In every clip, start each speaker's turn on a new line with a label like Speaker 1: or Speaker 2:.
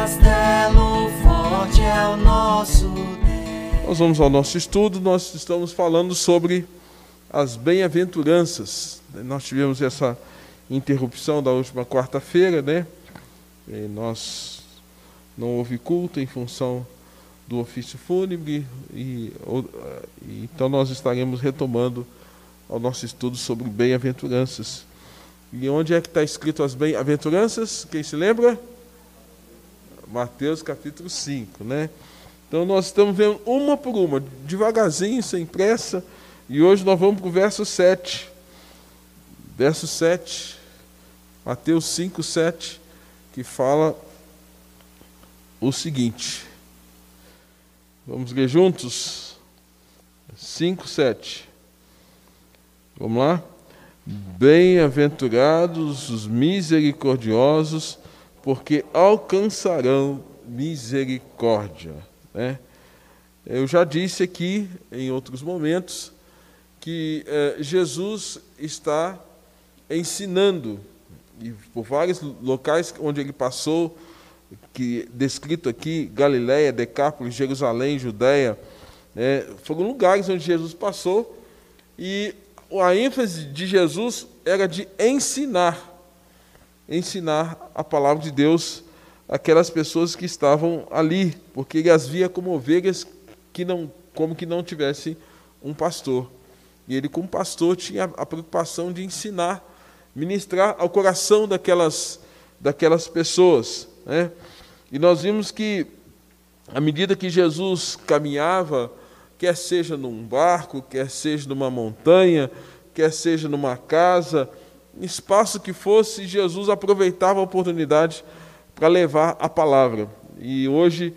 Speaker 1: castelo forte é o nosso Deus.
Speaker 2: Nós vamos ao nosso estudo, nós estamos falando sobre as bem-aventuranças. Nós tivemos essa interrupção da última quarta-feira, né? Nós não houve culto em função do ofício fúnebre, então nós estaremos retomando o nosso estudo sobre bem-aventuranças. E onde é que está escrito as bem-aventuranças? Quem se lembra? Mateus capítulo 5, né? Então nós estamos vendo uma por uma, devagarzinho, sem pressa, e hoje nós vamos para o verso 7. Verso 7, Mateus 5, 7, que fala o seguinte. Vamos ler juntos? 5, 7. Vamos lá? Bem-aventurados os misericordiosos, porque alcançarão misericórdia. Né? Eu já disse aqui, em outros momentos, que Jesus está ensinando, e por vários locais onde ele passou, que descrito aqui, Galiléia, Decápolis, Jerusalém, Judéia, foram lugares onde Jesus passou, e a ênfase de Jesus era de ensinar a palavra de Deus àquelas pessoas que estavam ali, porque ele as via como ovelhas como que não tivessem um pastor. E ele, como pastor, tinha a preocupação de ensinar, ministrar ao coração daquelas pessoas, né? E nós vimos que, à medida que Jesus caminhava, quer seja num barco, quer seja numa montanha, quer seja numa casa, espaço que fosse, Jesus aproveitava a oportunidade para levar a palavra. E hoje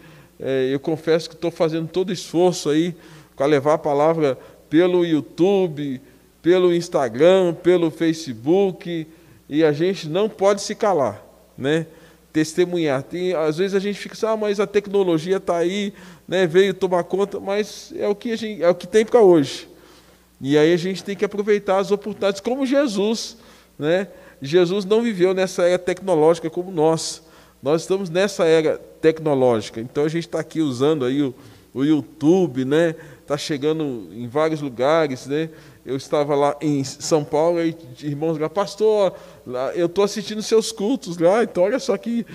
Speaker 2: eu confesso que estou fazendo todo esforço aí para levar a palavra pelo YouTube, pelo Instagram, pelo Facebook, e a gente não pode se calar, né? Testemunhar. Às vezes a gente fica assim, mas a tecnologia está aí, né? Veio tomar conta, mas é o que tem para hoje. E aí a gente tem que aproveitar as oportunidades, como Jesus, né? Jesus não viveu nessa era tecnológica como nós. Nós estamos nessa era tecnológica. Então a gente está aqui usando aí o YouTube, né? Está chegando em vários lugares, né? Eu estava lá em São Paulo, e irmãos lá, pastor, eu estou assistindo seus cultos lá, então olha só que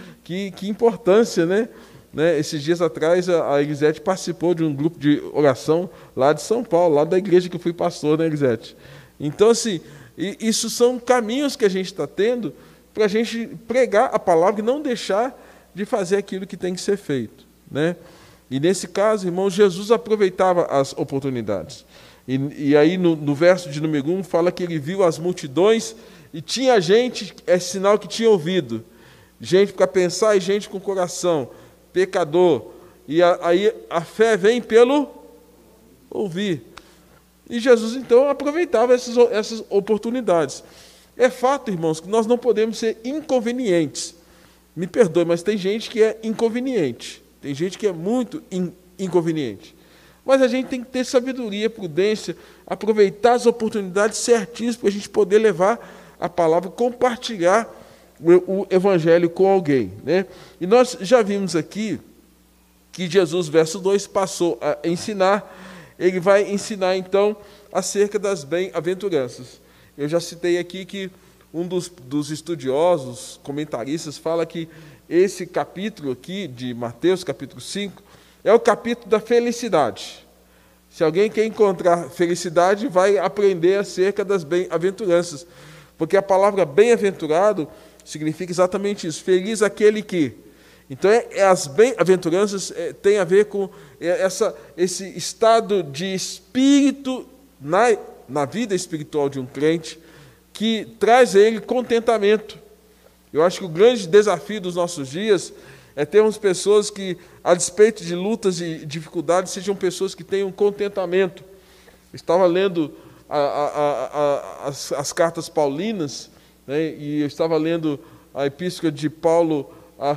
Speaker 2: importância, né? Esses dias atrás a Elisete participou de um grupo de oração lá de São Paulo, lá da igreja que eu fui pastor, né, Elisete? Então, assim, isso são caminhos que a gente está tendo para a gente pregar a palavra e não deixar de fazer aquilo que tem que ser feito, né? E nesse caso, irmãos, Jesus aproveitava as oportunidades. E aí no verso de número 1 fala que ele viu as multidões e tinha gente, é sinal que tinha ouvido, gente para pensar e gente com coração, pecador. E aí a fé vem pelo ouvir. E Jesus então aproveitava essas oportunidades. É fato, irmãos, que nós não podemos ser inconvenientes. Me perdoe, mas tem gente que é inconveniente. Tem gente que é muito inconveniente. Mas a gente tem que ter sabedoria, prudência, aproveitar as oportunidades certinhas para a gente poder levar a palavra, compartilhar o evangelho com alguém, né? E nós já vimos aqui que Jesus, verso 2, passou a ensinar. Ele vai ensinar, então, acerca das bem-aventuranças. Eu já citei aqui que um dos estudiosos, comentaristas, fala que esse capítulo aqui, de Mateus, capítulo 5, é o capítulo da felicidade. Se alguém quer encontrar felicidade, vai aprender acerca das bem-aventuranças. Porque a palavra bem-aventurado significa exatamente isso, feliz aquele que. Então, as bem-aventuranças têm a ver com esse estado de espírito na vida espiritual de um crente, que traz a ele contentamento. Eu acho que o grande desafio dos nossos dias é termos pessoas que, a despeito de lutas e dificuldades, sejam pessoas que tenham contentamento. Eu estava lendo as cartas paulinas, né, e eu estava lendo a epístola de Paulo a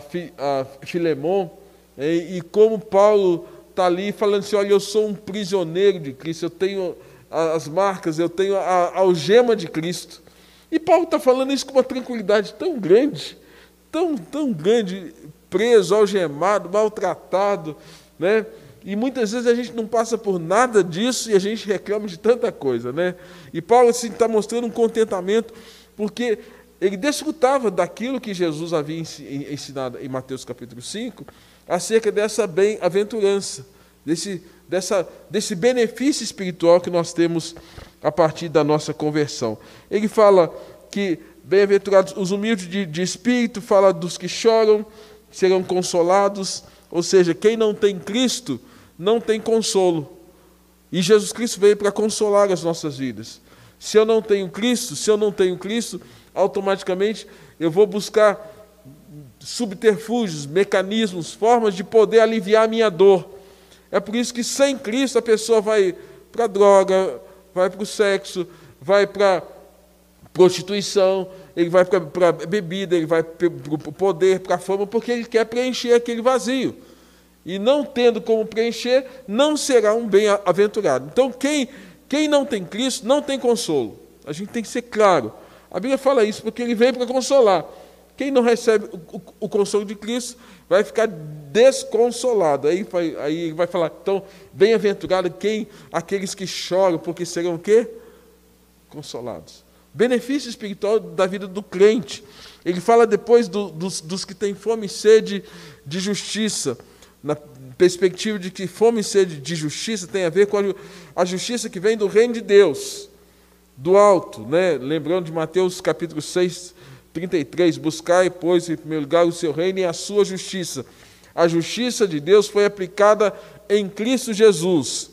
Speaker 2: Filemon, e como Paulo está ali falando assim, olha, eu sou um prisioneiro de Cristo, eu tenho as marcas, eu tenho a algema de Cristo. E Paulo está falando isso com uma tranquilidade tão grande, tão grande, preso, algemado, maltratado, né? E muitas vezes a gente não passa por nada disso e a gente reclama de tanta coisa, né? E Paulo assim, está mostrando um contentamento, porque ele desfrutava daquilo que Jesus havia ensinado em Mateus capítulo 5, acerca dessa bem-aventurança, desse benefício espiritual que nós temos a partir da nossa conversão. Ele fala que bem-aventurados os humildes de espírito, fala dos que choram, serão consolados, ou seja, quem não tem Cristo não tem consolo. E Jesus Cristo veio para consolar as nossas vidas. Se eu não tenho Cristo, automaticamente eu vou buscar subterfúgios, mecanismos, formas de poder aliviar a minha dor. É por isso que sem Cristo a pessoa vai para a droga, vai para o sexo, vai para a prostituição, ele vai para a bebida, ele vai para o poder, para a fama, porque ele quer preencher aquele vazio. E não tendo como preencher, não será um bem-aventurado. Então, quem não tem Cristo, não tem consolo. A gente tem que ser claro. A Bíblia fala isso, porque ele veio para consolar. Quem não recebe o consolo de Cristo vai ficar desconsolado. Aí ele vai falar, então, bem-aventurado aqueles que choram, porque serão o quê? Consolados. Benefício espiritual da vida do crente. Ele fala depois dos que têm fome e sede de justiça, na perspectiva de que fome e sede de justiça tem a ver com a justiça que vem do reino de Deus, do alto, né? Lembrando de Mateus capítulo 6, 33, buscai, pois, em primeiro lugar o seu reino e a sua justiça. A justiça de Deus foi aplicada em Cristo Jesus.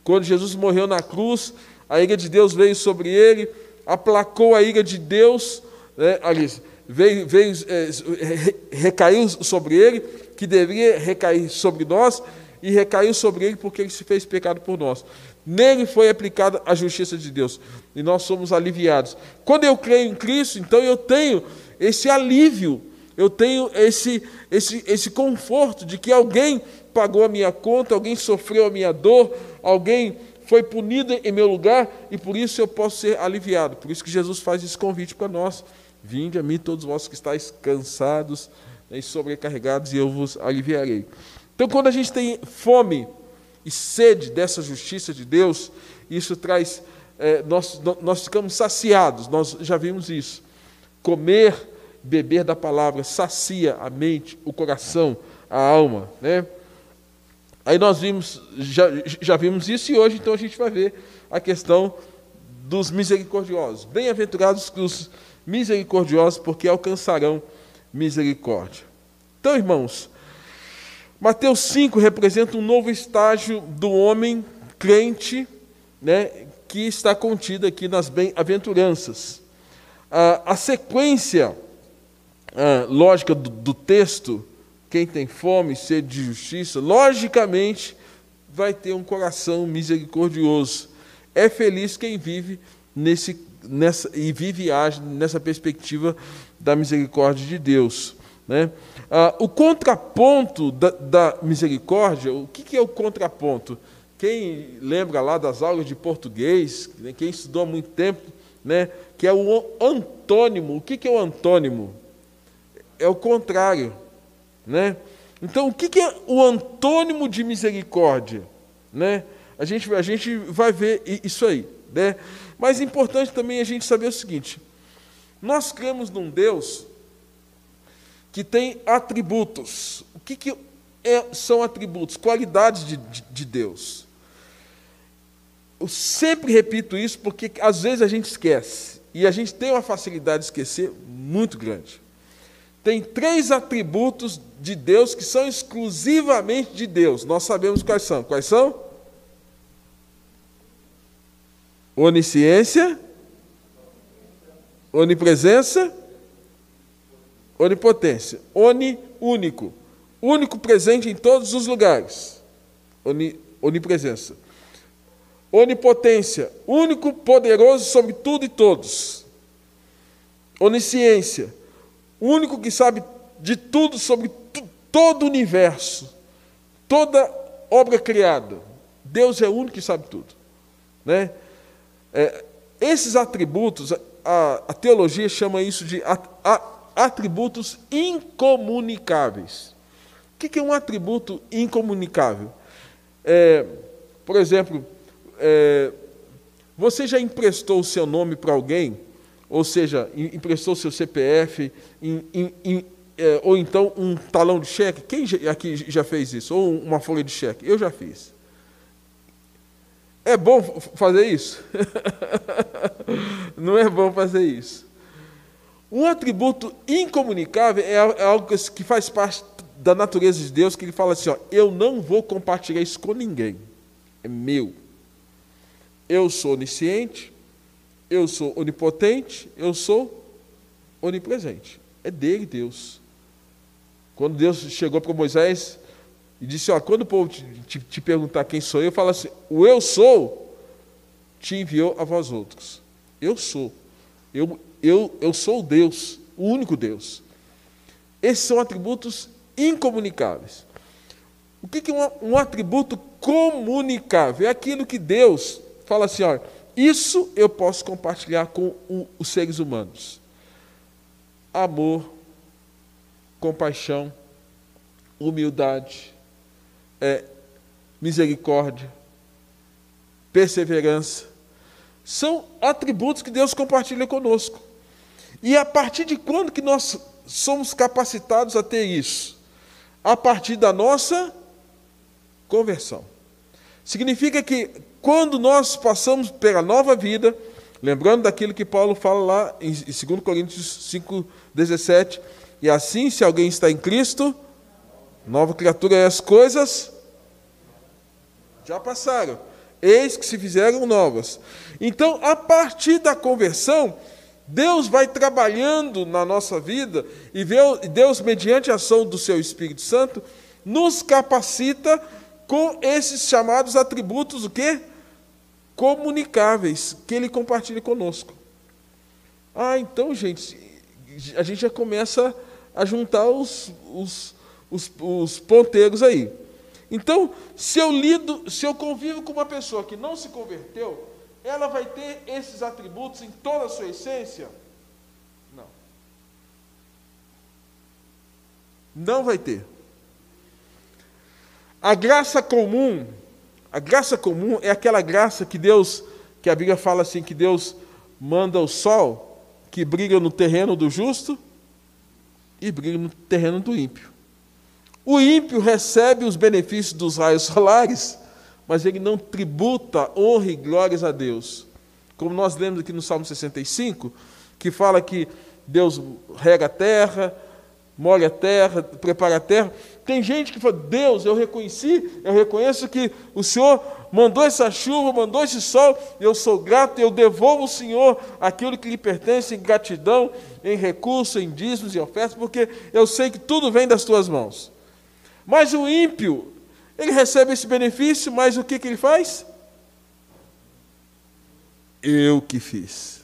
Speaker 2: Quando Jesus morreu na cruz, a ira de Deus veio sobre ele, aplacou a ira de Deus, né? Recaiu sobre ele, que deveria recair sobre nós, e recaiu sobre ele porque ele se fez pecado por nós. Nele foi aplicada a justiça de Deus, e nós somos aliviados. Quando eu creio em Cristo, então eu tenho esse alívio, eu tenho esse conforto de que alguém pagou a minha conta, alguém sofreu a minha dor, alguém foi punido em meu lugar, e por isso eu posso ser aliviado. Por isso que Jesus faz esse convite para nós. Vinde a mim todos vós que estáis cansados e sobrecarregados, e eu vos aliviarei. Então, quando a gente tem fome e sede dessa justiça de Deus, isso traz, nós ficamos saciados, nós já vimos isso. Comer, beber da palavra sacia a mente, o coração, a alma, né? Aí nós já vimos isso, e hoje então a gente vai ver a questão dos misericordiosos. Bem-aventurados os misericordiosos, porque alcançarão misericórdia. Então, irmãos, Mateus 5 representa um novo estágio do homem crente, né, que está contido aqui nas bem-aventuranças. A sequência lógica do texto, quem tem fome e sede de justiça, logicamente vai ter um coração misericordioso. É feliz quem vive e age nessa perspectiva da misericórdia de Deus, né? O contraponto da misericórdia, o que é o contraponto? Quem lembra lá das aulas de português, né, quem estudou há muito tempo, né, que é o antônimo. O que é o antônimo? É o contrário, né? Então, o que é o antônimo de misericórdia? Né? A gente vai ver isso aí, né? Mas é importante também a gente saber o seguinte: nós cremos num Deus que tem atributos. O que são atributos? Qualidades de Deus. Eu sempre repito isso porque às vezes a gente esquece, e a gente tem uma facilidade de esquecer muito grande. Tem 3 atributos de Deus que são exclusivamente de Deus. Nós sabemos quais são. Quais são? Onisciência, onipresença, onipotência. Único. Único, presente em todos os lugares. Onipresença. Onipotência. Único, poderoso sobre tudo e todos. Onisciência. Único que sabe de tudo sobre todo o universo. Toda obra criada. Deus é o único que sabe tudo, né? Esses atributos, a teologia chama isso de atributos incomunicáveis. que é um atributo incomunicável? Por exemplo, você já emprestou o seu nome para alguém? Ou seja, emprestou o seu CPF, ou então um talão de cheque? Quem aqui já fez isso? Ou uma folha de cheque? Eu já fiz. É bom fazer isso? Não é bom fazer isso. Um atributo incomunicável é algo que faz parte da natureza de Deus, que ele fala assim, ó, eu não vou compartilhar isso com ninguém. É meu. Eu sou onisciente, eu sou onipotente, eu sou onipresente. É dele, Deus. Quando Deus chegou para Moisés e disse, ó, quando o povo te perguntar quem sou eu, fala assim, o eu sou te enviou a vós outros. Eu sou. Eu sou o Deus, o único Deus. Esses são atributos incomunicáveis. O que é um atributo comunicável? É aquilo que Deus fala assim, ó, isso eu posso compartilhar com os seres humanos. Amor, compaixão, humildade, misericórdia, perseverança. São atributos que Deus compartilha conosco. E a partir de quando que nós somos capacitados a ter isso? A partir da nossa conversão. Significa que quando nós passamos pela nova vida, lembrando daquilo que Paulo fala lá em 2 Coríntios 5,17, e assim, se alguém está em Cristo, nova criatura é, as coisas já passaram, eis que se fizeram novas. Então, a partir da conversão, Deus vai trabalhando na nossa vida, e Deus, mediante a ação do seu Espírito Santo, nos capacita com esses chamados atributos, o quê? Comunicáveis, que Ele compartilha conosco. Então, gente, a gente já começa a juntar os ponteiros aí. Então, se eu convivo com uma pessoa que não se converteu, ela vai ter esses atributos em toda a sua essência? Não. Não vai ter. A graça comum é aquela graça que a Bíblia fala assim, que Deus manda o sol, que brilha no terreno do justo e brilha no terreno do ímpio. O ímpio recebe os benefícios dos raios solares, mas ele não tributa honra e glórias a Deus. Como nós lemos aqui no Salmo 65, que fala que Deus rega a terra, molha a terra, prepara a terra. Tem gente que fala, Deus, eu reconheço que o Senhor mandou essa chuva, mandou esse sol, eu sou grato, eu devolvo ao Senhor aquilo que lhe pertence em gratidão, em recurso, em dízimos e ofertas, porque eu sei que tudo vem das tuas mãos. Mas o ímpio, ele recebe esse benefício, mas o que ele faz? Eu que fiz.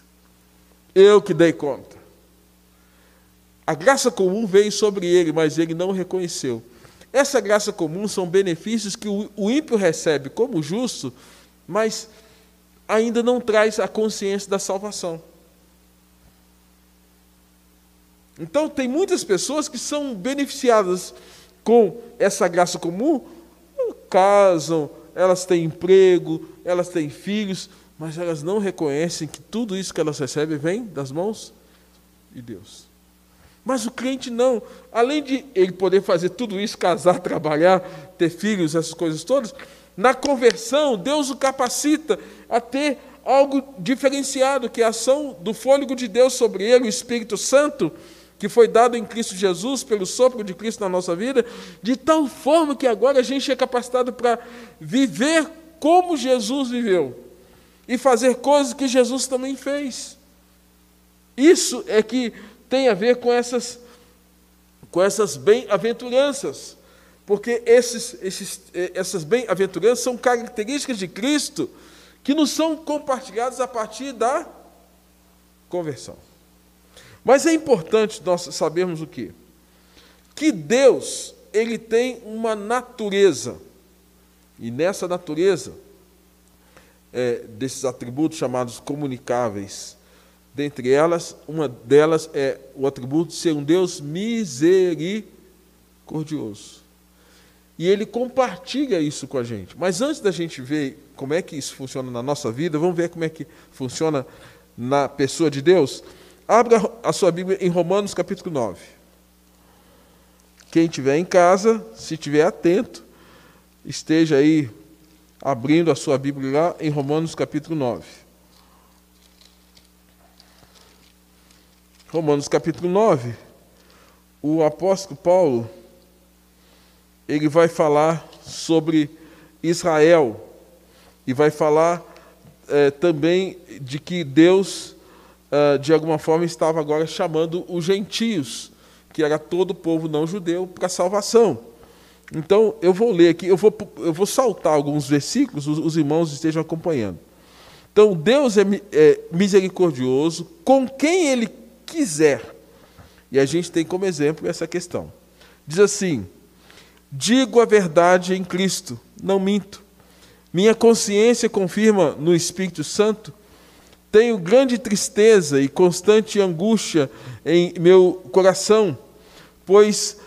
Speaker 2: Eu que dei conta. A graça comum veio sobre ele, mas ele não reconheceu. Essa graça comum são benefícios que o ímpio recebe como justo, mas ainda não traz a consciência da salvação. Então, tem muitas pessoas que são beneficiadas com essa graça comum, casam, elas têm emprego, elas têm filhos, mas elas não reconhecem que tudo isso que elas recebem vem das mãos de Deus. Mas o crente não. Além de ele poder fazer tudo isso, casar, trabalhar, ter filhos, essas coisas todas, na conversão, Deus o capacita a ter algo diferenciado, que é a ação do fôlego de Deus sobre ele, o Espírito Santo, que foi dado em Cristo Jesus, pelo sopro de Cristo na nossa vida, de tal forma que agora a gente é capacitado para viver como Jesus viveu e fazer coisas que Jesus também fez. Isso é que tem a ver com essas bem-aventuranças, porque essas bem-aventuranças são características de Cristo que nos são compartilhadas a partir da conversão. Mas é importante nós sabermos o quê? Que Deus, ele tem uma natureza, e nessa natureza, desses atributos chamados comunicáveis, dentre elas, uma delas é o atributo de ser um Deus misericordioso. e Ele compartilha isso com a gente. Mas antes da gente ver como é que isso funciona na nossa vida, vamos ver como é que funciona na pessoa de Deus? Abra a sua Bíblia em Romanos capítulo 9. Quem estiver em casa, se estiver atento, esteja aí abrindo a sua Bíblia lá em Romanos capítulo 9. Romanos capítulo 9, o apóstolo Paulo, ele vai falar sobre Israel e vai falar também de que Deus, de alguma forma, estava agora chamando os gentios, que era todo o povo não judeu, para a salvação. Então, eu vou ler aqui, eu vou saltar alguns versículos, os irmãos estejam acompanhando. Então, Deus é misericordioso com quem Ele quiser. E a gente tem como exemplo essa questão. Diz assim: digo a verdade em Cristo, não minto. Minha consciência confirma no Espírito Santo. Tenho grande tristeza e constante angústia em meu coração, pois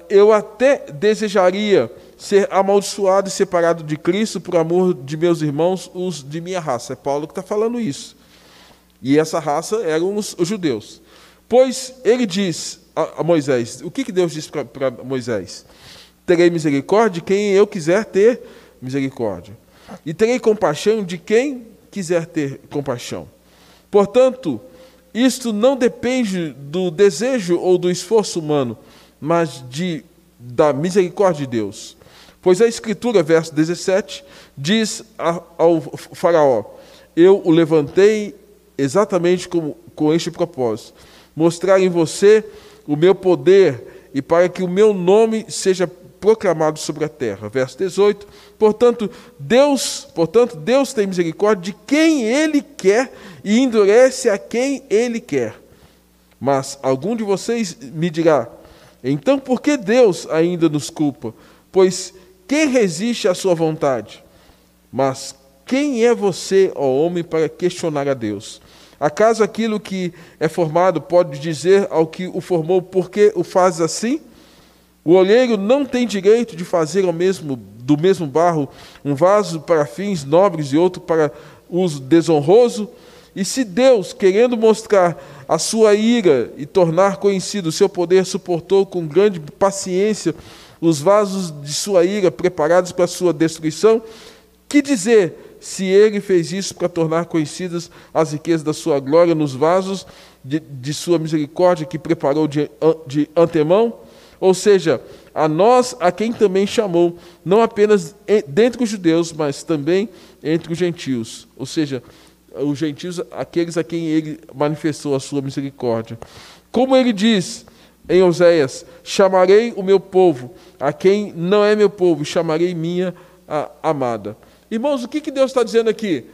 Speaker 2: eu até desejaria ser amaldiçoado e separado de Cristo por amor de meus irmãos, os de minha raça. É Paulo que está falando isso. E essa raça eram os judeus. Pois ele diz a Moisés, o que Deus disse para Moisés? Terei misericórdia de quem eu quiser ter misericórdia, e terei compaixão de quem quiser ter compaixão. Portanto, isto não depende do desejo ou do esforço humano, mas da misericórdia de Deus. Pois a Escritura, verso 17, diz ao faraó: eu o levantei exatamente com este propósito, mostrar em você o meu poder e para que o meu nome seja proclamado sobre a terra. Verso 18, portanto, Deus tem misericórdia de quem Ele quer e endurece a quem Ele quer. Mas algum de vocês me dirá: então por que Deus ainda nos culpa? Pois quem resiste à sua vontade? Mas quem é você, ó homem, para questionar a Deus? Acaso aquilo que é formado pode dizer ao que o formou, por que o faz assim? O olheiro não tem direito de fazer do mesmo barro um vaso para fins nobres e outro para uso desonroso? E se Deus, querendo mostrar a sua ira e tornar conhecido o seu poder, suportou com grande paciência os vasos de sua ira preparados para a sua destruição, que dizer se Ele fez isso para tornar conhecidas as riquezas da sua glória nos vasos de sua misericórdia que preparou de antemão? Ou seja, a nós, a quem também chamou, não apenas dentre os judeus, mas também entre os gentios. Ou seja, os gentios, aqueles a quem Ele manifestou a sua misericórdia. Como Ele diz em Oséias: chamarei o meu povo, a quem não é meu povo, chamarei minha amada. Irmãos, o que Deus está dizendo aqui?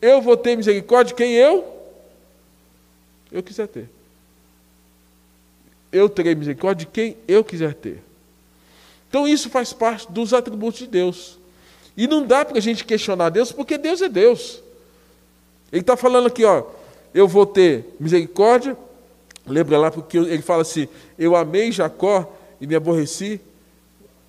Speaker 2: Eu vou ter misericórdia de quem eu quiser ter. Eu terei misericórdia de quem eu quiser ter. Então isso faz parte dos atributos de Deus. E não dá para a gente questionar Deus, porque Deus é Deus. Ele está falando aqui, eu vou ter misericórdia. Lembra lá, porque ele fala assim: eu amei Jacó e me aborreci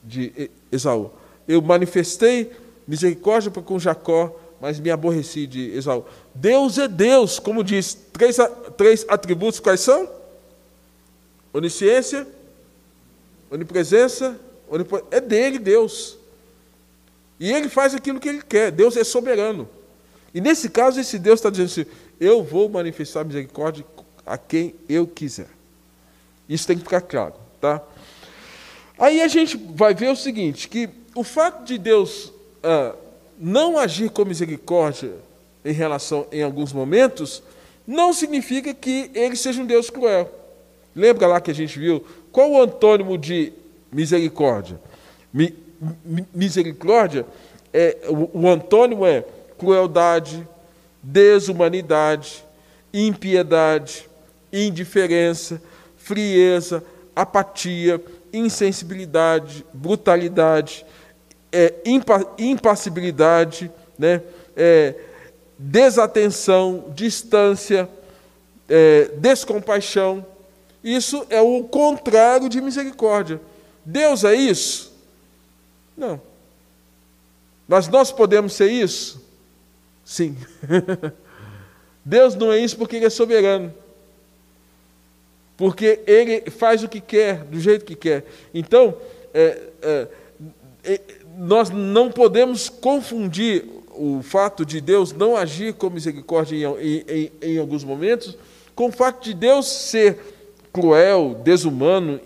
Speaker 2: de Esaú. Eu manifestei misericórdia para com Jacó, mas me aborreci de Esaú. Deus é Deus, como diz, três atributos, quais são? Onisciência, onipresença, é dele, Deus. E Ele faz aquilo que Ele quer. Deus é soberano. E nesse caso, esse Deus está dizendo assim: eu vou manifestar misericórdia a quem eu quiser. Isso tem que ficar claro, tá? Aí a gente vai ver o seguinte, que o fato de Deus não agir com misericórdia em alguns momentos, não significa que Ele seja um Deus cruel. Lembra lá que a gente viu? Qual o antônimo de misericórdia? Misericórdia, o antônimo é crueldade, desumanidade, impiedade, indiferença, frieza, apatia, insensibilidade, brutalidade, impassibilidade, né? Desatenção, distância, descompaixão. Isso é o contrário de misericórdia. Deus é isso? Não. Mas nós podemos ser isso? Sim. Deus não é isso porque Ele é soberano. Porque Ele faz o que quer, do jeito que quer. Então, nós não podemos confundir o fato de Deus não agir com misericórdia em alguns momentos com o fato de Deus ser cruel, desumano,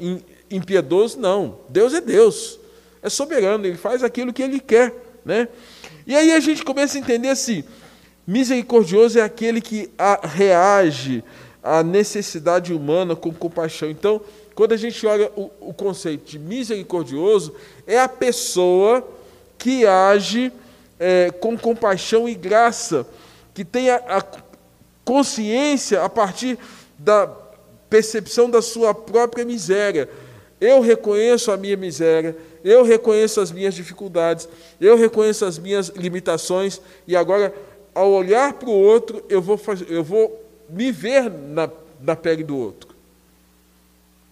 Speaker 2: impiedoso. Não. Deus é Deus. É soberano. Ele faz aquilo que Ele quer, né? E aí a gente começa a entender assim, misericordioso é aquele que reage à necessidade humana com compaixão. Então, quando a gente olha o conceito de misericordioso, é a pessoa que age com compaixão e graça, que tem a consciência a partir da percepção da sua própria miséria. Eu reconheço a minha miséria, eu reconheço as minhas dificuldades, eu reconheço as minhas limitações, e agora, ao olhar para o outro, eu vou me ver na pele do outro.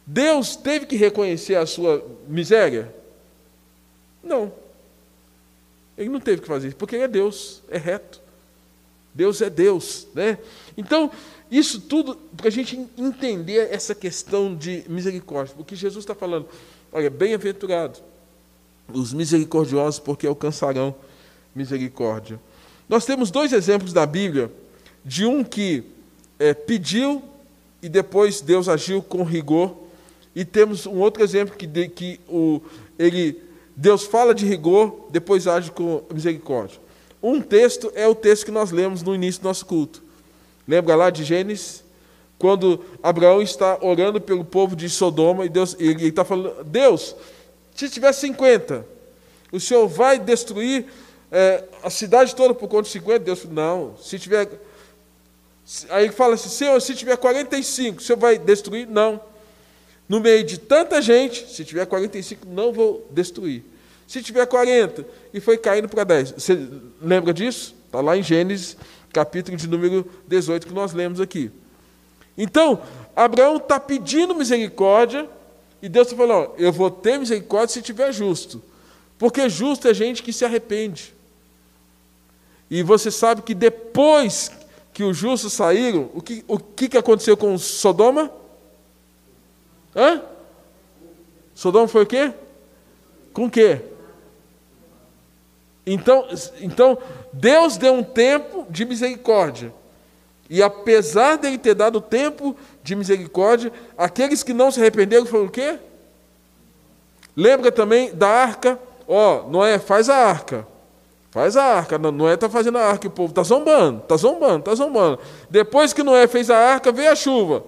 Speaker 2: Deus teve que reconhecer a sua miséria? Não. Ele não teve que fazer isso, porque Ele é Deus, é reto. Deus é Deus, né? Então, isso tudo para a gente entender essa questão de misericórdia, porque Jesus está falando, olha, bem-aventurado os misericordiosos, porque alcançarão misericórdia. Nós temos 2 exemplos da Bíblia, de um que pediu e depois Deus agiu com rigor, e temos um outro exemplo que Deus fala de rigor, depois age com misericórdia. Um texto é o texto que nós lemos no início do nosso culto. Lembra lá de Gênesis? Quando Abraão está orando pelo povo de Sodoma, e ele está falando, Deus, se tiver 50, o Senhor vai destruir a cidade toda por conta de 50? Deus falou, não, se tiver... Aí ele fala assim, Senhor, se tiver 45, o Senhor vai destruir? Não. No meio de tanta gente, se tiver 45, não vou destruir. Se tiver 40, e foi caindo para 10. Você lembra disso? Está lá em Gênesis, capítulo de número 18, que nós lemos aqui. Então, Abraão está pedindo misericórdia, e Deus está falando, eu vou ter misericórdia se tiver justo. Porque justo é gente que se arrepende. E você sabe que depois que os justos saíram, o que aconteceu com Sodoma? Sodoma foi o quê? Com o quê? Então, Deus deu um tempo de misericórdia. E apesar dele ter dado tempo de misericórdia, aqueles que não se arrependeram foram o quê? Lembra também da arca? Noé, faz a arca. Faz a arca. Noé está fazendo a arca e o povo está zombando. Depois que Noé fez a arca, veio a chuva.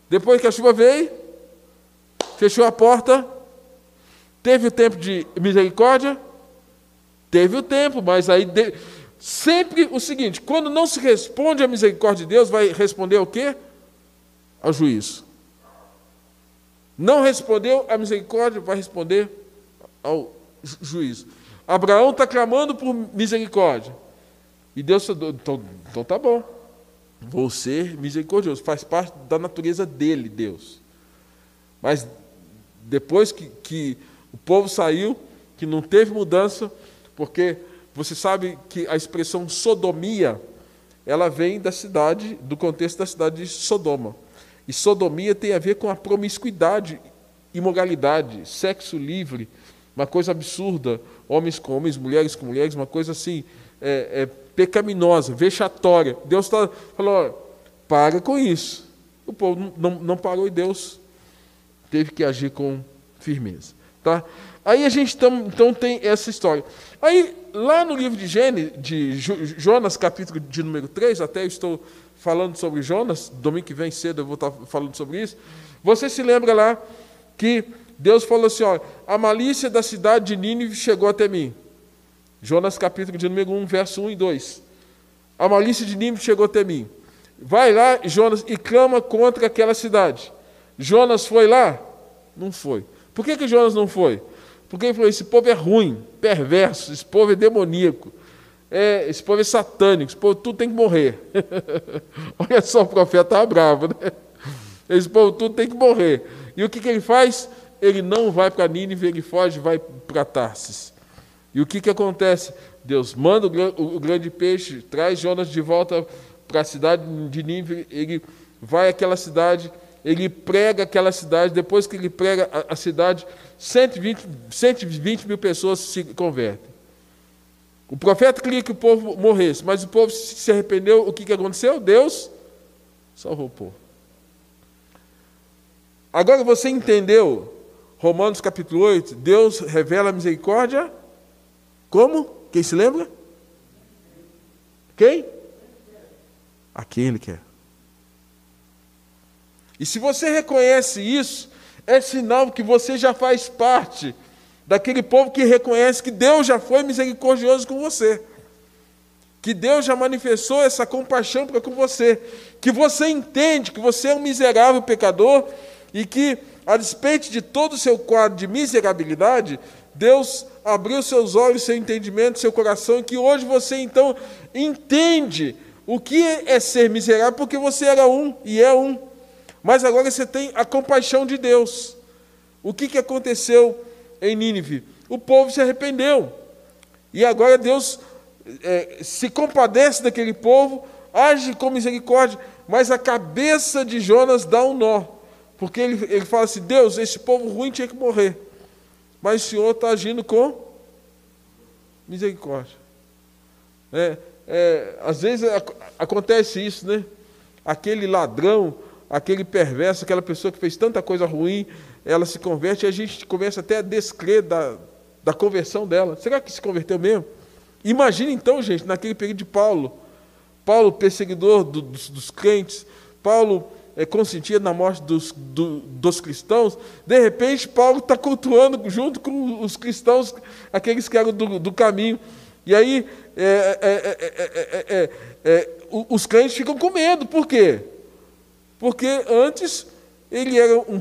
Speaker 2: Depois que a chuva veio, fechou a porta. Teve o tempo de misericórdia? Teve o tempo, mas aí... Sempre o seguinte, quando não se responde à misericórdia de Deus, vai responder ao quê? Ao juízo. Não respondeu à misericórdia, vai responder ao juízo. Abraão está clamando por misericórdia. E Deus falou, então tá bom. Vou ser misericordioso. Faz parte da natureza dele, Deus. Mas depois que o povo saiu, que não teve mudança, porque... Você sabe que a expressão sodomia, ela vem do contexto da cidade de Sodoma. E sodomia tem a ver com a promiscuidade, imoralidade, sexo livre, uma coisa absurda, homens com homens, mulheres com mulheres, uma coisa assim, pecaminosa, vexatória. Deus falou, para com isso. O povo não parou e Deus teve que agir com firmeza. Tá? Aí a gente então tem essa história. Aí, lá no livro de Jonas, capítulo de número 3, até eu estou falando sobre Jonas, domingo que vem cedo eu vou estar falando sobre isso. Você se lembra lá que Deus falou assim, a malícia da cidade de Nínive chegou até mim. Jonas, capítulo de número 1, verso 1 e 2. A malícia de Nínive chegou até mim. Vai lá, Jonas, e clama contra aquela cidade. Jonas foi lá? Não foi. Por que Jonas não foi? Porque ele falou, esse povo é ruim, perverso, esse povo é demoníaco, esse povo é satânico, esse povo tudo tem que morrer. Olha só, o profeta estava bravo, né? Esse povo tudo tem que morrer. E o que ele faz? ele não vai para Nínive, ele foge, vai para Tarsis. E o que acontece? Deus manda o grande peixe, traz Jonas de volta para a cidade de Nínive, ele vai àquela cidade, ele prega aquela cidade, depois que ele prega a cidade, 120 mil pessoas se convertem. O profeta queria que o povo morresse, mas o povo se arrependeu. O que aconteceu? Deus salvou o povo. Agora você entendeu? Romanos capítulo 8, Deus revela a misericórdia. Como? Quem se lembra? Quem? A quem Ele quer. E se você reconhece isso, é sinal que você já faz parte daquele povo que reconhece que Deus já foi misericordioso com você, que Deus já manifestou essa compaixão para com você, que você entende que você é um miserável pecador e que, a despeito de todo o seu quadro de miserabilidade, Deus abriu seus olhos, seu entendimento, seu coração, e que hoje você então entende o que é ser miserável, porque você era um e é um, mas agora você tem a compaixão de Deus. O que aconteceu em Nínive? O povo se arrependeu. E agora Deus se compadece daquele povo, age com misericórdia, mas a cabeça de Jonas dá um nó. Porque ele fala assim, Deus, esse povo ruim tinha que morrer. Mas o Senhor está agindo com misericórdia. Às vezes acontece isso, né? Aquele ladrão, aquele perverso, aquela pessoa que fez tanta coisa ruim, ela se converte e a gente começa até a descrer da conversão dela. Será que se converteu mesmo? Imagina então, gente, naquele período de Paulo, perseguidor dos crentes, Paulo consentia na morte dos cristãos, de repente Paulo está cultuando junto com os cristãos, aqueles que eram do caminho. E aí os crentes ficam com medo. Por quê? Porque antes ele era um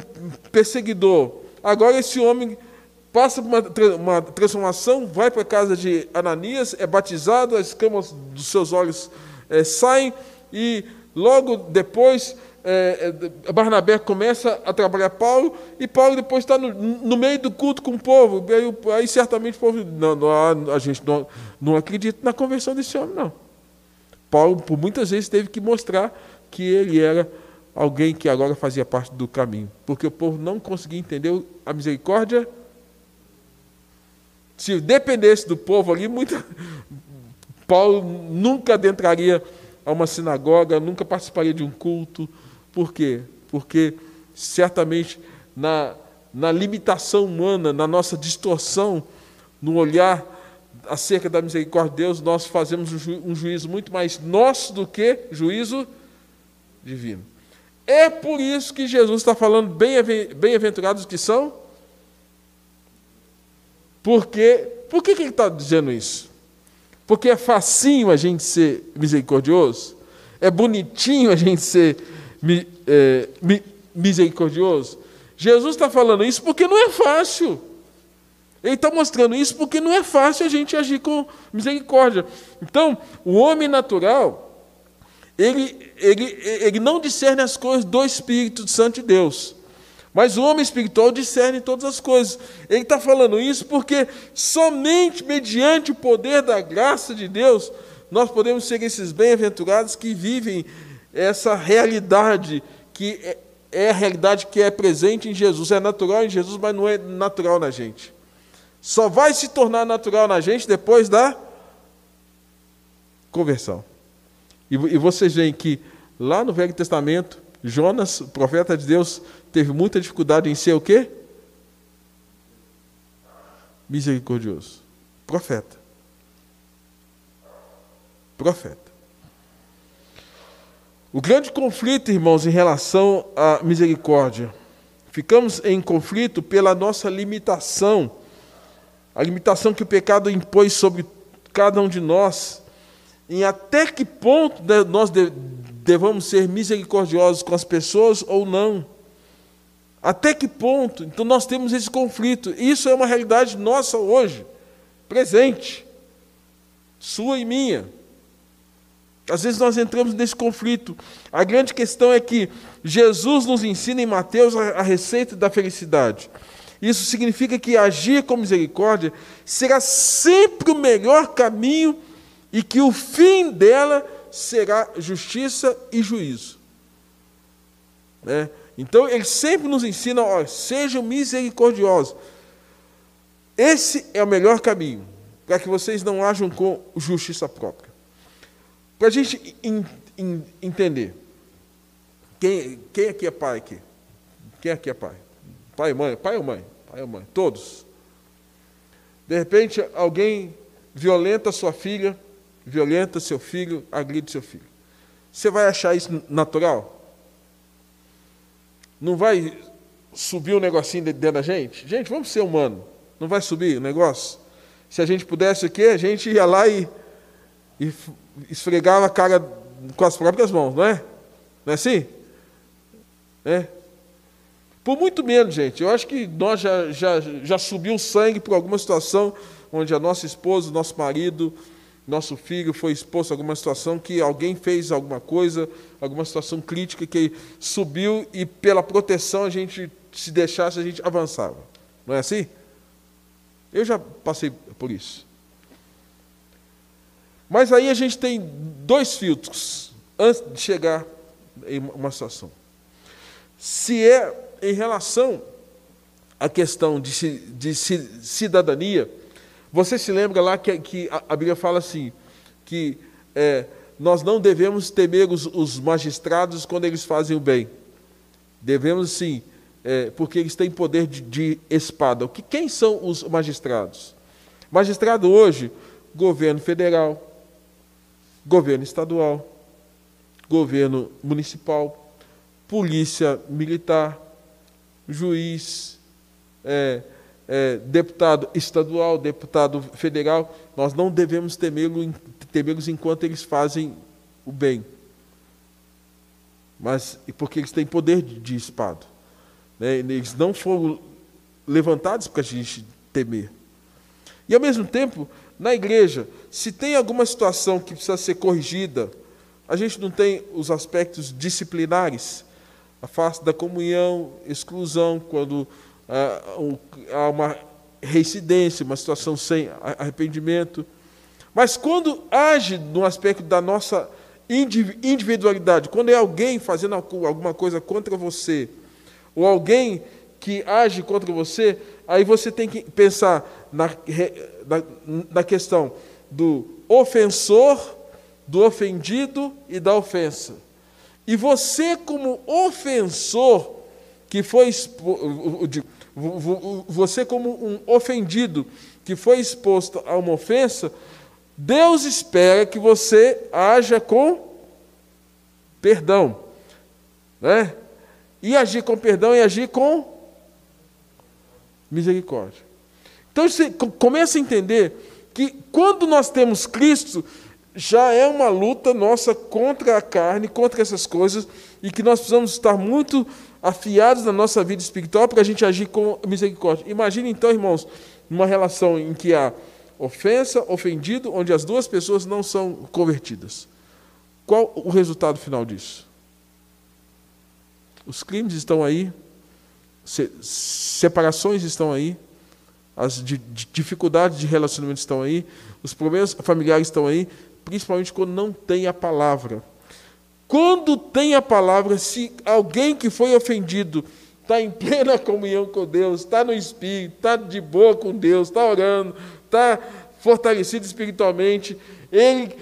Speaker 2: perseguidor. Agora esse homem passa por uma transformação, vai para a casa de Ananias, é batizado, as escamas dos seus olhos saem, e logo depois Barnabé começa a trabalhar Paulo, e Paulo depois está no meio do culto com o povo. Aí certamente o povo a gente não acredita na conversão desse homem, não. Paulo, por muitas vezes, teve que mostrar que ele era alguém que agora fazia parte do caminho, porque o povo não conseguia entender a misericórdia. Se dependesse do povo ali, Paulo nunca adentraria a uma sinagoga, nunca participaria de um culto. Por quê? Porque certamente na limitação humana, na nossa distorção, no olhar acerca da misericórdia de Deus, nós fazemos um juízo muito mais nosso do que juízo divino. É por isso que Jesus está falando bem-aventurados que são. Por que ele está dizendo isso? Porque é facinho a gente ser misericordioso? É bonitinho a gente ser misericordioso? Jesus está falando isso porque não é fácil. Ele está mostrando isso porque não é fácil a gente agir com misericórdia. Então, o homem natural, ele não discerne as coisas do Espírito Santo de Deus. Mas o homem espiritual discerne todas as coisas. Ele está falando isso porque somente mediante o poder da graça de Deus nós podemos ser esses bem-aventurados que vivem essa realidade, que é a realidade que é presente em Jesus. É natural em Jesus, mas não é natural na gente. Só vai se tornar natural na gente depois da conversão. E vocês veem que lá no Velho Testamento, Jonas, o profeta de Deus, teve muita dificuldade em ser o quê? Misericordioso. Profeta. O grande conflito, irmãos, em relação à misericórdia. Ficamos em conflito pela nossa limitação. A limitação que o pecado impôs sobre cada um de nós. Em até que ponto nós devamos ser misericordiosos com as pessoas ou não. Até que ponto? Então nós temos esse conflito. Isso é uma realidade nossa hoje, presente, sua e minha. Às vezes nós entramos nesse conflito. A grande questão é que Jesus nos ensina em Mateus a receita da felicidade. Isso significa que agir com misericórdia será sempre o melhor caminho e que o fim dela será justiça e juízo. Né? Então, ele sempre nos ensina, ó, sejam misericordiosos. Esse é o melhor caminho, para que vocês não ajam com justiça própria. Para a gente entender, quem aqui é pai aqui? Quem aqui é pai? Pai e mãe? Pai ou mãe? Pai ou mãe? Todos. De repente, alguém violenta sua filha, violenta seu filho, agride seu filho. Você vai achar isso natural? Não vai subir um negocinho dentro da gente? Gente, vamos ser humanos. Não vai subir o negócio? Se a gente pudesse o quê? A gente ia lá e esfregava a cara com as próprias mãos, não é? Não é assim? É. Por muito menos, gente. Eu acho que nós já subiu o sangue por alguma situação onde a nossa esposa, nosso marido, nosso filho foi exposto a alguma situação que alguém fez alguma coisa, alguma situação crítica que subiu e pela proteção a gente, se deixasse, a gente avançava. Não é assim? Eu já passei por isso. Mas aí a gente tem dois filtros antes de chegar em uma situação. Se é em relação à questão de cidadania, você se lembra lá que a Bíblia fala assim, que nós não devemos temer os magistrados quando eles fazem o bem. Devemos, sim, porque eles têm poder de espada. Quem são os magistrados? Magistrado hoje, governo federal, governo estadual, governo municipal, polícia militar, juiz, deputado estadual, deputado federal. Nós não devemos temê-los enquanto eles fazem o bem. Mas porque eles têm poder de espada. Né? Eles não foram levantados para a gente temer. E, ao mesmo tempo, na igreja, se tem alguma situação que precisa ser corrigida, a gente não tem os aspectos disciplinares, a face da comunhão, exclusão, quando há uma reincidência, uma situação sem arrependimento. Mas quando age no aspecto da nossa individualidade, quando é alguém fazendo alguma coisa contra você, ou alguém que age contra você, aí você tem que pensar na questão do ofensor, do ofendido e da ofensa. E você, como ofensor, que foi você como um ofendido que foi exposto a uma ofensa, Deus espera que você haja com perdão, né? E agir com perdão e agir com misericórdia. Então você começa a entender que quando nós temos Cristo, já é uma luta nossa contra a carne, contra essas coisas, e que nós precisamos estar muito afiados na nossa vida espiritual para a gente agir com misericórdia. Imagine então, irmãos, uma relação em que há ofensa, ofendido, onde as duas pessoas não são convertidas. Qual o resultado final disso? Os crimes estão aí, separações estão aí, as dificuldades de relacionamento estão aí, os problemas familiares estão aí, principalmente quando não tem a palavra. Quando tem a palavra, se alguém que foi ofendido está em plena comunhão com Deus, está no Espírito, está de boa com Deus, está orando, está fortalecido espiritualmente, ele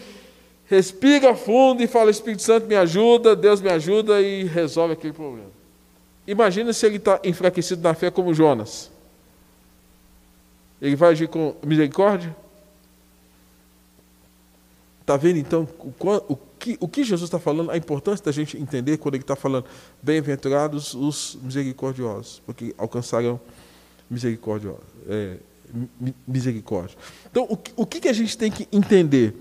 Speaker 2: respira fundo e fala, Espírito Santo me ajuda, Deus me ajuda e resolve aquele problema. Imagina se ele está enfraquecido na fé como Jonas. Ele vai agir com misericórdia? Está vendo, então, o que Jesus está falando, a importância da gente entender quando ele está falando bem-aventurados os misericordiosos, porque alcançarão misericórdia. Então, o que a gente tem que entender?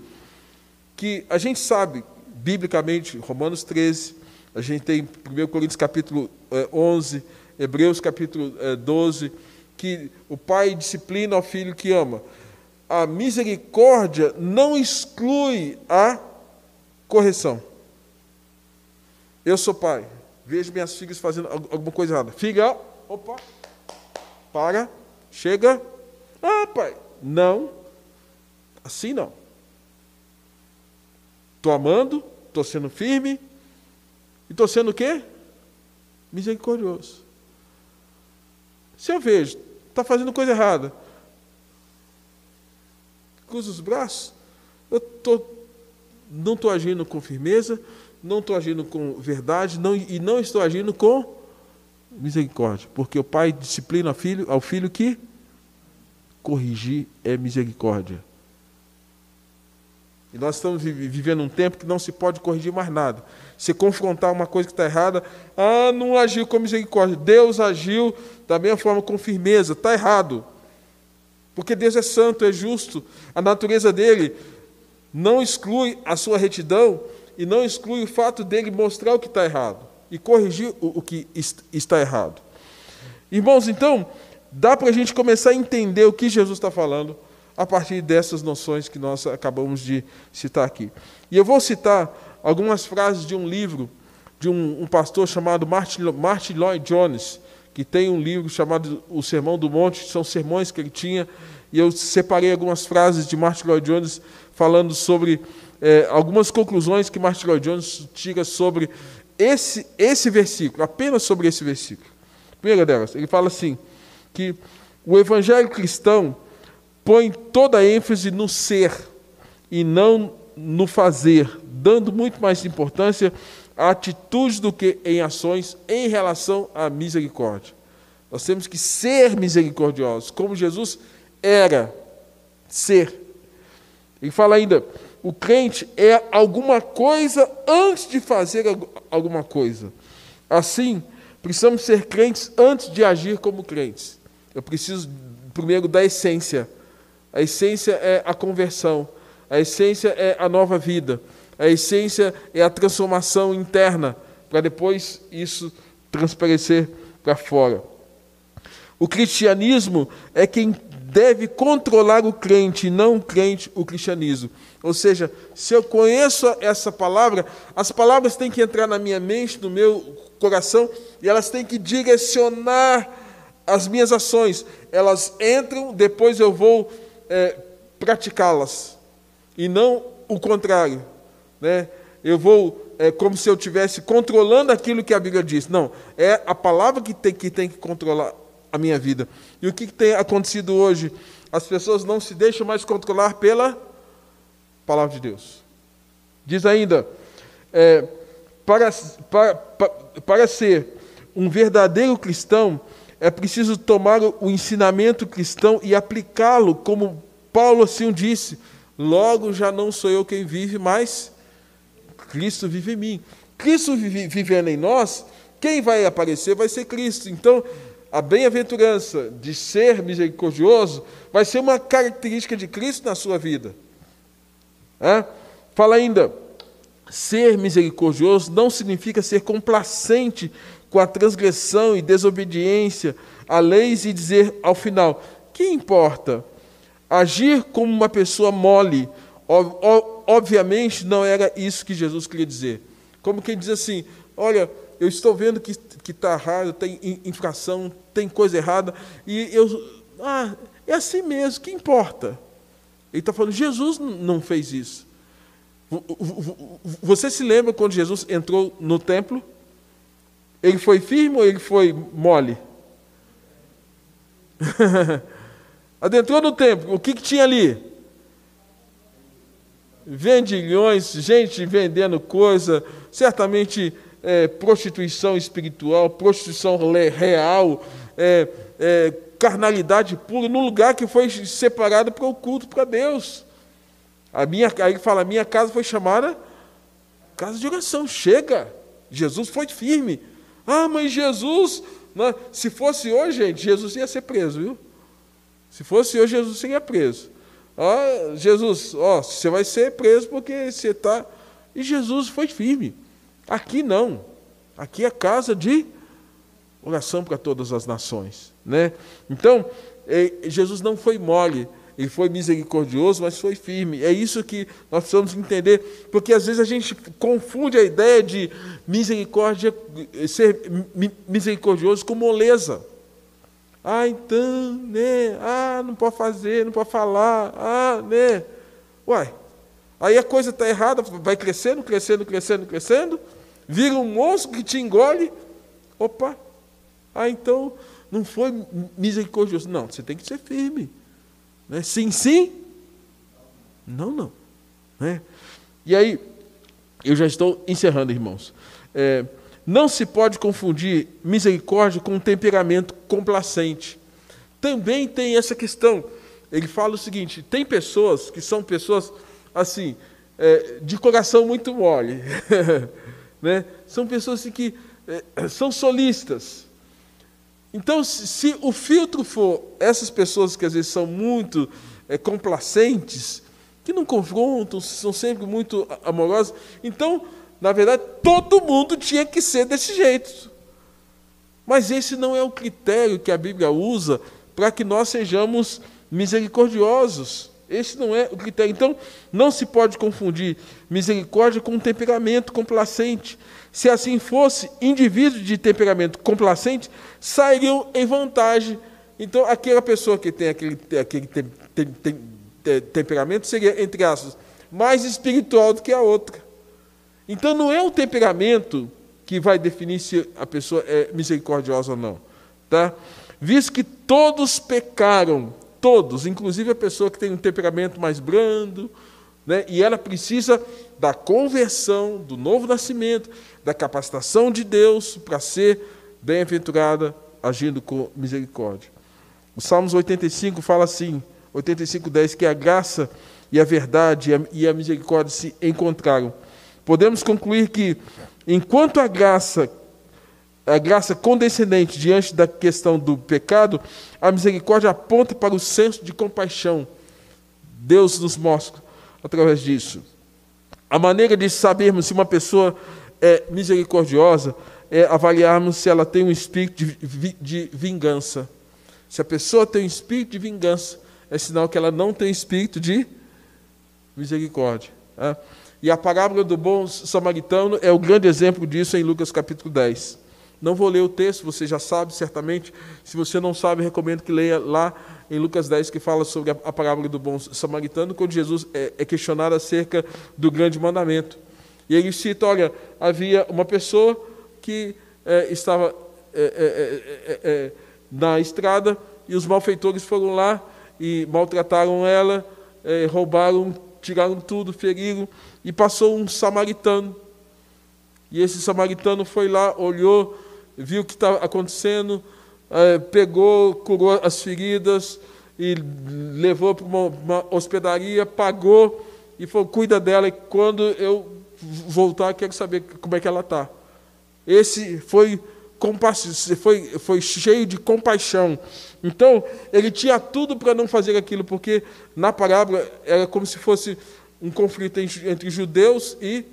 Speaker 2: Que a gente sabe, biblicamente, Romanos 13, a gente tem 1 Coríntios capítulo 11, Hebreus capítulo 12, que o pai disciplina ao filho que ama. A misericórdia não exclui a correção. Eu sou pai, vejo minhas filhas fazendo alguma coisa errada. Filha, opa, para, chega. Ah, pai, não, assim não. Estou amando, estou sendo firme, e estou sendo o quê? Misericordioso. Se eu vejo, está fazendo coisa errada, cruza os braços, não estou agindo com firmeza, não estou agindo com verdade, e não estou agindo com misericórdia, porque o pai disciplina ao filho que corrigir é misericórdia. E nós estamos vivendo um tempo que não se pode corrigir mais nada. Se confrontar uma coisa que está errada, não agiu com misericórdia. Deus agiu da mesma forma com firmeza, está errado. Porque Deus é santo, é justo, a natureza dele não exclui a sua retidão e não exclui o fato dele mostrar o que está errado e corrigir o que está errado. Irmãos, então, dá para a gente começar a entender o que Jesus está falando a partir dessas noções que nós acabamos de citar aqui. E eu vou citar algumas frases de um livro de um pastor chamado Martin Lloyd-Jones, que tem um livro chamado O Sermão do Monte, são sermões que ele tinha, e eu separei algumas frases de Martin Lloyd-Jones falando sobre algumas conclusões que Martin Lloyd-Jones tira sobre esse versículo, apenas sobre esse versículo. A primeira delas, ele fala assim, que o evangelho cristão põe toda a ênfase no ser e não no fazer, dando muito mais importância a atitudes do que em ações em relação à misericórdia. Nós temos que ser misericordiosos, como Jesus era ser. Ele fala ainda, o crente é alguma coisa antes de fazer alguma coisa. Assim, precisamos ser crentes antes de agir como crentes. Eu preciso primeiro da essência. A essência é a conversão, a essência é a nova vida, a essência é a transformação interna, para depois isso transparecer para fora. O cristianismo é quem deve controlar o crente, e não o crente o cristianismo. Ou seja, se eu conheço essa palavra, as palavras têm que entrar na minha mente, no meu coração, e elas têm que direcionar as minhas ações. Elas entram, depois eu vou praticá-las, e não o contrário, né? Eu vou, como se eu estivesse controlando aquilo que a Bíblia diz. Não, é a palavra que tem que controlar a minha vida. E o que tem acontecido hoje? As pessoas não se deixam mais controlar pela palavra de Deus. Diz ainda, para ser um verdadeiro cristão, é preciso tomar o ensinamento cristão e aplicá-lo, como Paulo assim disse, logo já não sou eu quem vive, mas Cristo vive em mim. Cristo vivendo em nós, quem vai aparecer vai ser Cristo. Então, a bem-aventurança de ser misericordioso vai ser uma característica de Cristo na sua vida. Fala ainda, ser misericordioso não significa ser complacente com a transgressão e desobediência a leis e dizer ao final, que importa? Agir como uma pessoa mole, obviamente não era isso que Jesus queria dizer. Como quem diz assim, olha, eu estou vendo que está errado, tem infração, tem coisa errada, e é assim mesmo, que importa? Ele está falando, Jesus não fez isso. Você se lembra quando Jesus entrou no templo? Ele foi firme ou ele foi mole? Adentrou no templo, o que tinha ali? Vendilhões, gente vendendo coisa, certamente prostituição espiritual, prostituição real, carnalidade pura, num lugar que foi separado para o culto para Deus. Aí ele fala, a minha casa foi chamada casa de oração. Chega, Jesus foi firme. Mas Jesus, se fosse hoje, gente, Jesus ia ser preso, viu? Se fosse hoje, Jesus seria preso. Jesus, você vai ser preso porque você está... E Jesus foi firme. Aqui não. Aqui é casa de oração para todas as nações, né? Então, Jesus não foi mole, ele foi misericordioso, mas foi firme. É isso que nós precisamos entender, porque às vezes a gente confunde a ideia de misericórdia, ser misericordioso com moleza. Ah, então, né? Ah, não pode fazer, não pode falar. Ah, né? Uai, aí a coisa está errada, vai crescendo, crescendo, crescendo, crescendo, vira um monstro que te engole. Opa, então não foi misericordioso. Não, você tem que ser firme. Né? Sim, sim. Não, não. Né? E aí, eu já estou encerrando, irmãos. Não se pode confundir misericórdia com um temperamento complacente. Também tem essa questão. Ele fala o seguinte, tem pessoas que são pessoas assim, de coração muito mole. Né? São pessoas assim, que são solistas. Então, se o filtro for essas pessoas que às vezes são muito complacentes, que não confrontam, são sempre muito amorosas, então, na verdade, todo mundo tinha que ser desse jeito. Mas esse não é o critério que a Bíblia usa para que nós sejamos misericordiosos. Esse não é o critério. Então, não se pode confundir misericórdia com um temperamento complacente. Se assim fosse, indivíduos de temperamento complacente sairiam em vantagem. Então, aquela pessoa que tem aquele temperamento seria, entre aspas, mais espiritual do que a outra. Então, não é o temperamento que vai definir se a pessoa é misericordiosa ou não. Tá? Visto que todos pecaram, todos, inclusive a pessoa que tem um temperamento mais brando, né, e ela precisa da conversão, do novo nascimento, da capacitação de Deus para ser bem-aventurada, agindo com misericórdia. O Salmos 85 fala assim, 85:10, que a graça e a verdade e a misericórdia se encontraram. Podemos concluir que, enquanto a graça condescendente diante da questão do pecado, a misericórdia aponta para o senso de compaixão. Deus nos mostra através disso. A maneira de sabermos se uma pessoa é misericordiosa é avaliarmos se ela tem um espírito de vingança. Se a pessoa tem um espírito de vingança, é sinal que ela não tem espírito de misericórdia. E a parábola do bom samaritano é o grande exemplo disso em Lucas capítulo 10. Não vou ler o texto, você já sabe, certamente. Se você não sabe, recomendo que leia lá em Lucas 10, que fala sobre a parábola do bom samaritano, quando Jesus é questionado acerca do grande mandamento. E ele cita, olha, havia uma pessoa que estava na estrada, e os malfeitores foram lá e maltrataram ela, roubaram, tiraram tudo, feriram, e passou um samaritano. E esse samaritano foi lá, olhou, viu o que estava acontecendo, pegou, curou as feridas e levou para uma hospedaria, pagou e falou, cuida dela, e quando eu voltar, quero saber como é que ela está. Esse foi cheio de compaixão. Então, ele tinha tudo para não fazer aquilo, porque na parábola era como se fosse um conflito entre judeus e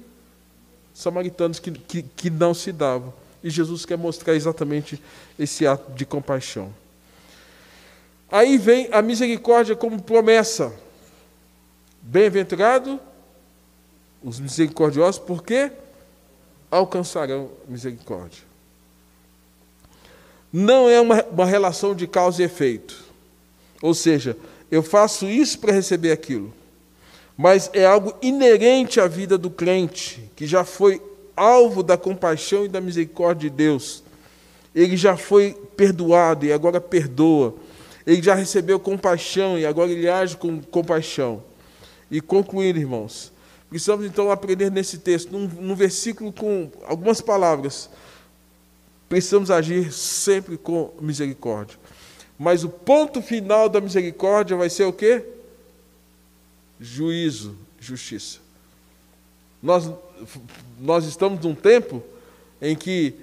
Speaker 2: samaritanos que não se davam. E Jesus quer mostrar exatamente esse ato de compaixão. Aí vem a misericórdia como promessa. Bem-aventurado os misericordiosos, porque alcançarão misericórdia. Não é uma relação de causa e efeito. Ou seja, eu faço isso para receber aquilo. Mas é algo inerente à vida do crente, que já foi alvo da compaixão e da misericórdia de Deus. Ele já foi perdoado e agora perdoa. Ele já recebeu compaixão e agora ele age com compaixão. E concluindo, irmãos, precisamos então aprender nesse texto, num versículo com algumas palavras. Precisamos agir sempre com misericórdia. Mas o ponto final da misericórdia vai ser o quê? Juízo, justiça. Nós estamos num tempo em que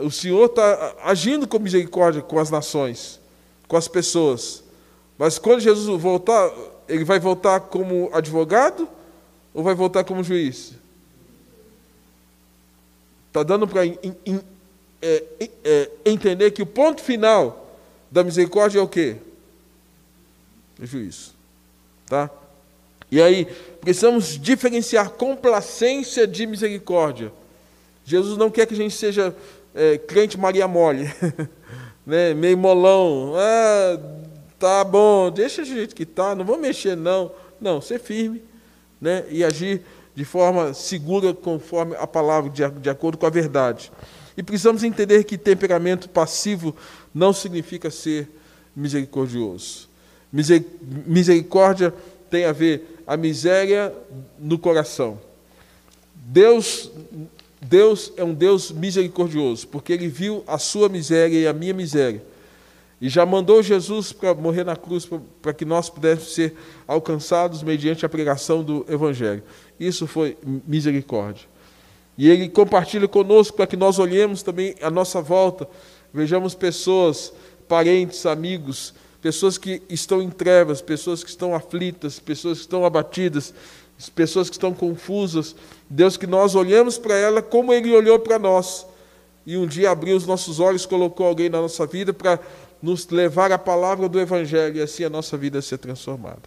Speaker 2: o Senhor está agindo com misericórdia com as nações, com as pessoas. Mas quando Jesus voltar, ele vai voltar como advogado ou vai voltar como juiz? Está dando para entender que o ponto final da misericórdia é o quê? É juízo. Tá? E aí, precisamos diferenciar complacência de misericórdia. Jesus não quer que a gente seja crente Maria Mole, né, meio molão. Ah, tá bom, deixa do jeito que tá, não vou mexer não. Não, ser firme, né, e agir de forma segura conforme a palavra, de acordo com a verdade. E precisamos entender que temperamento passivo não significa ser misericordioso. Misericórdia tem a ver a miséria no coração. Deus é um Deus misericordioso, porque Ele viu a sua miséria e a minha miséria. E já mandou Jesus para morrer na cruz, para que nós pudéssemos ser alcançados mediante a pregação do Evangelho. Isso foi misericórdia. E Ele compartilha conosco para que nós olhemos também à nossa volta, vejamos pessoas, parentes, amigos, pessoas que estão em trevas, pessoas que estão aflitas, pessoas que estão abatidas, pessoas que estão confusas. Deus, que nós olhamos para ela como Ele olhou para nós. E um dia abriu os nossos olhos, colocou alguém na nossa vida para nos levar a palavra do Evangelho e assim a nossa vida ser transformada.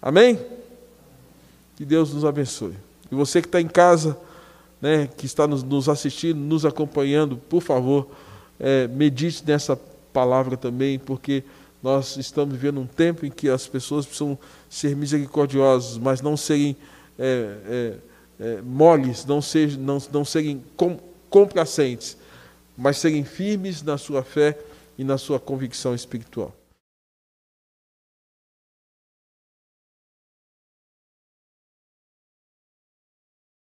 Speaker 2: Amém? Que Deus nos abençoe. E você que está em casa, né, que está nos assistindo, nos acompanhando, por favor, medite nessa palavra também, porque nós estamos vivendo um tempo em que as pessoas precisam ser misericordiosas, mas não serem moles, não serem complacentes, mas serem firmes na sua fé e na sua convicção espiritual.